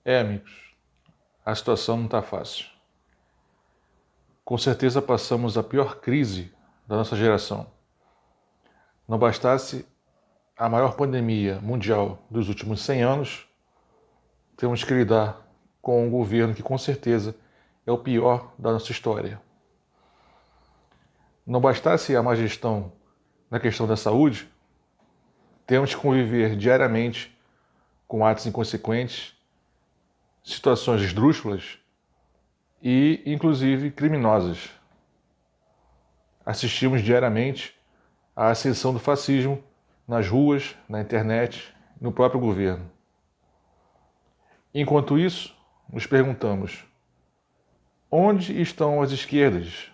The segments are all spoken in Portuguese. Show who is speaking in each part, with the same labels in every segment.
Speaker 1: Amigos, a situação não está fácil. Com certeza passamos a pior crise da nossa geração. Não bastasse a maior pandemia mundial dos últimos 100 anos, temos que lidar com um governo que com certeza é o pior da nossa história. Não bastasse a má gestão na questão da saúde, temos que conviver diariamente com atos inconsequentes, situações esdrúxulas e, inclusive, criminosas. Assistimos diariamente à ascensão do fascismo nas ruas, na internet, no próprio governo. Enquanto isso, nos perguntamos: onde estão as esquerdas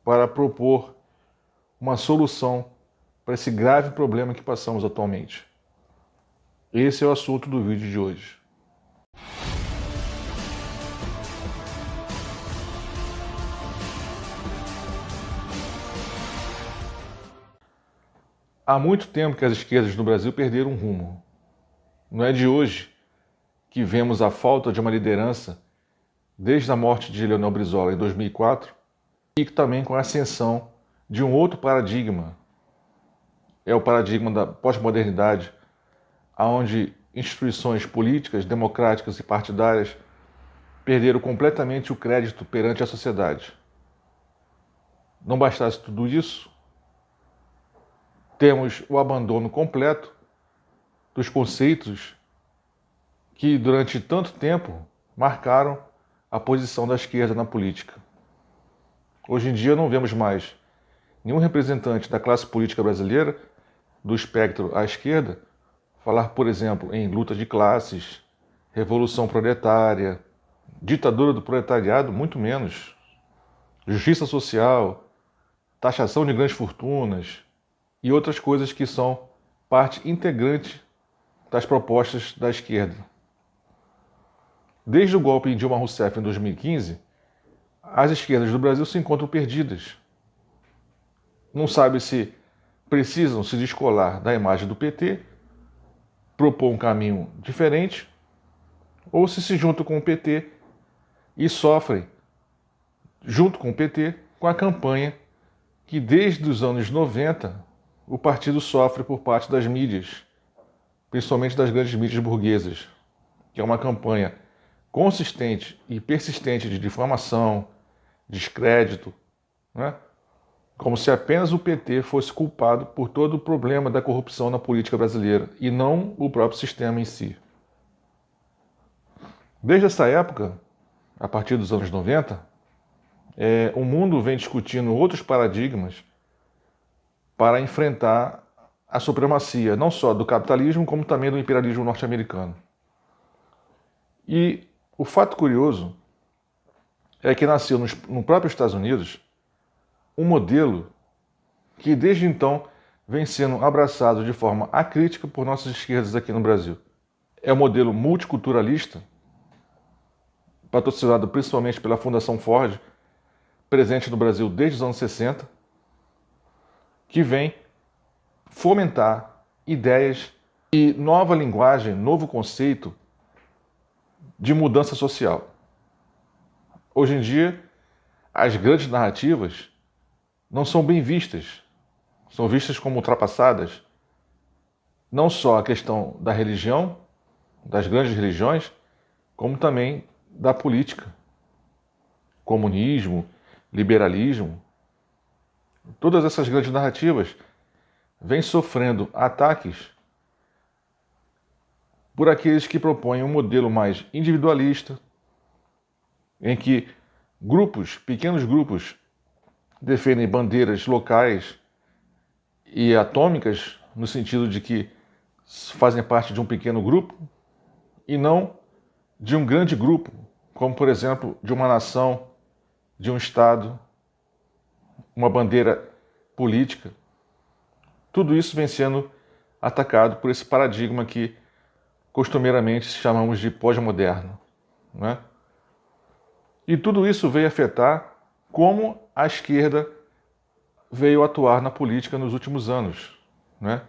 Speaker 1: para propor uma solução para esse grave problema que passamos atualmente? Esse é o assunto do vídeo de hoje. Há muito tempo que as esquerdas no Brasil perderam o rumo. Não é de hoje que vemos a falta de uma liderança desde a morte de Leonel Brizola em 2004 e também com a ascensão de um outro paradigma. É o paradigma da pós-modernidade, onde instituições políticas, democráticas e partidárias perderam completamente o crédito perante a sociedade. Não bastasse tudo isso, temos o abandono completo dos conceitos que durante tanto tempo marcaram a posição da esquerda na política. Hoje em dia não vemos mais nenhum representante da classe política brasileira, do espectro à esquerda, falar, por exemplo, em luta de classes, revolução proletária, ditadura do proletariado, muito menos, justiça social, taxação de grandes fortunas e outras coisas que são parte integrante das propostas da esquerda. Desde o golpe em Dilma Rousseff em 2015, as esquerdas do Brasil se encontram perdidas. Não sabe se precisam se descolar da imagem do PT, propor um caminho diferente, ou se juntam com o PT e sofrem, junto com o PT, com a campanha que desde os anos 90 o partido sofre por parte das mídias, principalmente das grandes mídias burguesas, que é uma campanha consistente e persistente de difamação, descrédito, né? Como se apenas o PT fosse culpado por todo o problema da corrupção na política brasileira e não o próprio sistema em si. Desde essa época, a partir dos anos 90, o mundo vem discutindo outros paradigmas para enfrentar a supremacia, não só do capitalismo, como também do imperialismo norte-americano. E o fato curioso é que nasceu no próprio Estados Unidos um modelo que desde então vem sendo abraçado de forma acrítica por nossas esquerdas aqui no Brasil. É o modelo multiculturalista, patrocinado principalmente pela Fundação Ford, presente no Brasil desde os anos 60, que vem fomentar ideias e nova linguagem, novo conceito de mudança social. Hoje em dia, as grandes narrativas não são bem vistas, são vistas como ultrapassadas. Não só a questão da religião, das grandes religiões, como também da política. Comunismo, liberalismo. Todas essas grandes narrativas vêm sofrendo ataques por aqueles que propõem um modelo mais individualista, em que pequenos grupos, defendem bandeiras locais e atômicas, no sentido de que fazem parte de um pequeno grupo e não de um grande grupo, como, por exemplo, de uma nação, de um Estado, uma bandeira política. Tudo isso vem sendo atacado por esse paradigma que costumeiramente chamamos de pós-moderno, né? E tudo isso veio afetar como a esquerda veio atuar na política nos últimos anos, né?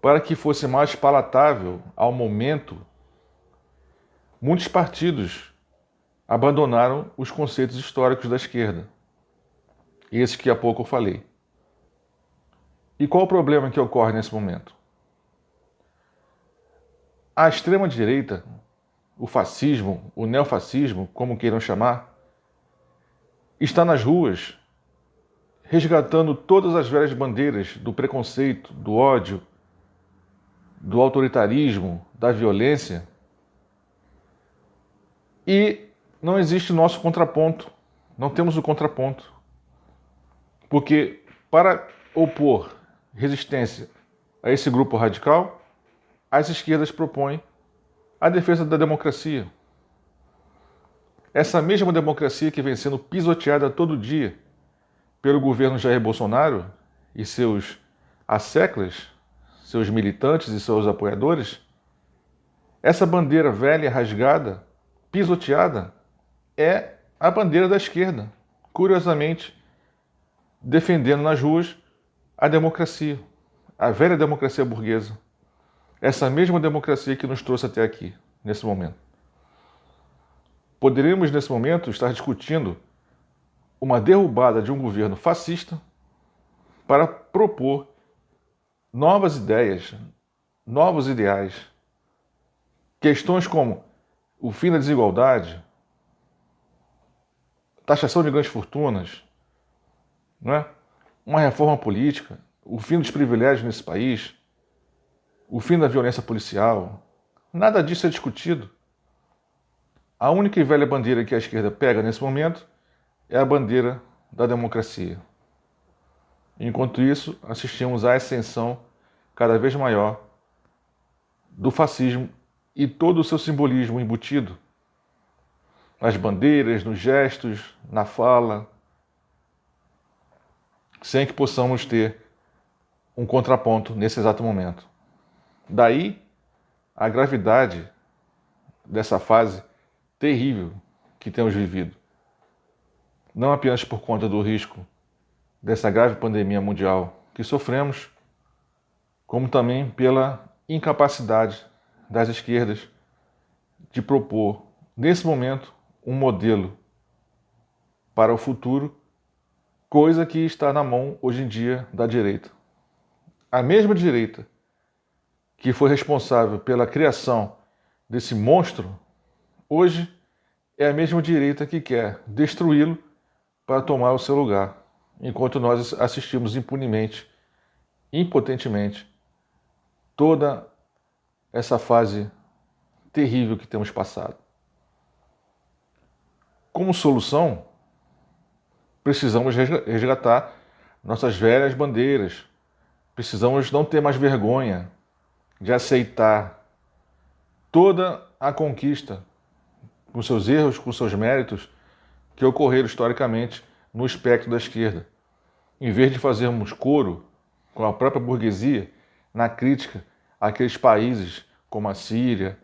Speaker 1: Para que fosse mais palatável ao momento muitos partidos abandonaram os conceitos históricos da esquerda, esses que há pouco eu falei. E qual o problema que ocorre nesse momento? A extrema-direita, o fascismo, o neofascismo, como queiram chamar, está nas ruas resgatando todas as velhas bandeiras do preconceito, do ódio, do autoritarismo, da violência. E não existe nosso contraponto, não temos o contraponto. Porque para opor resistência a esse grupo radical, as esquerdas propõem a defesa da democracia. Essa mesma democracia que vem sendo pisoteada todo dia pelo governo Jair Bolsonaro e seus asseclas, seus militantes e seus apoiadores, essa bandeira velha, rasgada, pisoteada, é a bandeira da esquerda, curiosamente, defendendo nas ruas a democracia, a velha democracia burguesa. Essa mesma democracia que nos trouxe até aqui, nesse momento. Poderíamos, nesse momento, estar discutindo uma derrubada de um governo fascista para propor novas ideias, novos ideais. Questões como o fim da desigualdade, taxação de grandes fortunas, não é? Uma reforma política, o fim dos privilégios nesse país, o fim da violência policial. Nada disso é discutido. A única e velha bandeira que a esquerda pega nesse momento é a bandeira da democracia. Enquanto isso, assistimos à ascensão cada vez maior do fascismo e todo o seu simbolismo embutido nas bandeiras, nos gestos, na fala, sem que possamos ter um contraponto nesse exato momento. Daí a gravidade dessa fase terrível que temos vivido. Não apenas por conta do risco dessa grave pandemia mundial que sofremos, como também pela incapacidade das esquerdas de propor, nesse momento, um modelo para o futuro, coisa que está na mão, hoje em dia, da direita. A mesma direita que foi responsável pela criação desse monstro, hoje é a mesma direita que quer destruí-lo para tomar o seu lugar, enquanto nós assistimos impunemente, impotentemente, toda essa fase terrível que temos passado. Como solução, precisamos resgatar nossas velhas bandeiras, precisamos não ter mais vergonha de aceitar toda a conquista, com seus erros, com seus méritos, que ocorreram historicamente no espectro da esquerda. Em vez de fazermos coro com a própria burguesia na crítica àqueles países como a Síria,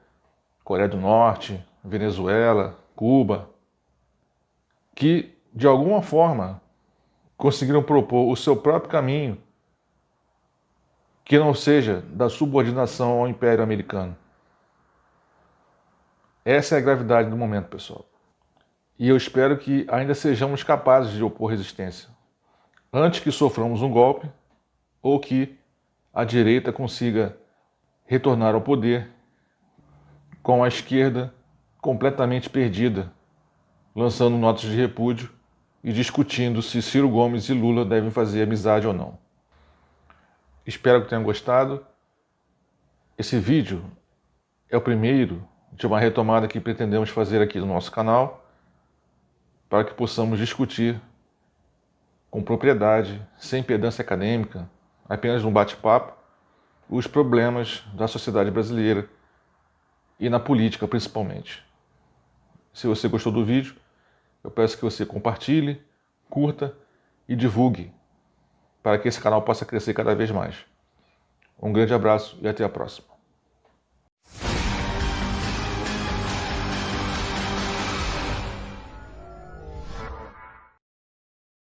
Speaker 1: Coreia do Norte, Venezuela, Cuba, que de alguma forma conseguiram propor o seu próprio caminho que não seja da subordinação ao Império Americano. Essa é a gravidade do momento, pessoal. E eu espero que ainda sejamos capazes de opor resistência, antes que soframos um golpe ou que a direita consiga retornar ao poder com a esquerda completamente perdida, lançando notas de repúdio e discutindo se Ciro Gomes e Lula devem fazer amizade ou não. Espero que tenham gostado. Esse vídeo é o primeiro de uma retomada que pretendemos fazer aqui no nosso canal, para que possamos discutir com propriedade, sem pedância acadêmica, apenas num bate-papo, os problemas da sociedade brasileira e na política principalmente. Se você gostou do vídeo, eu peço que você compartilhe, curta e divulgue, para que esse canal possa crescer cada vez mais. Um grande abraço e até a próxima.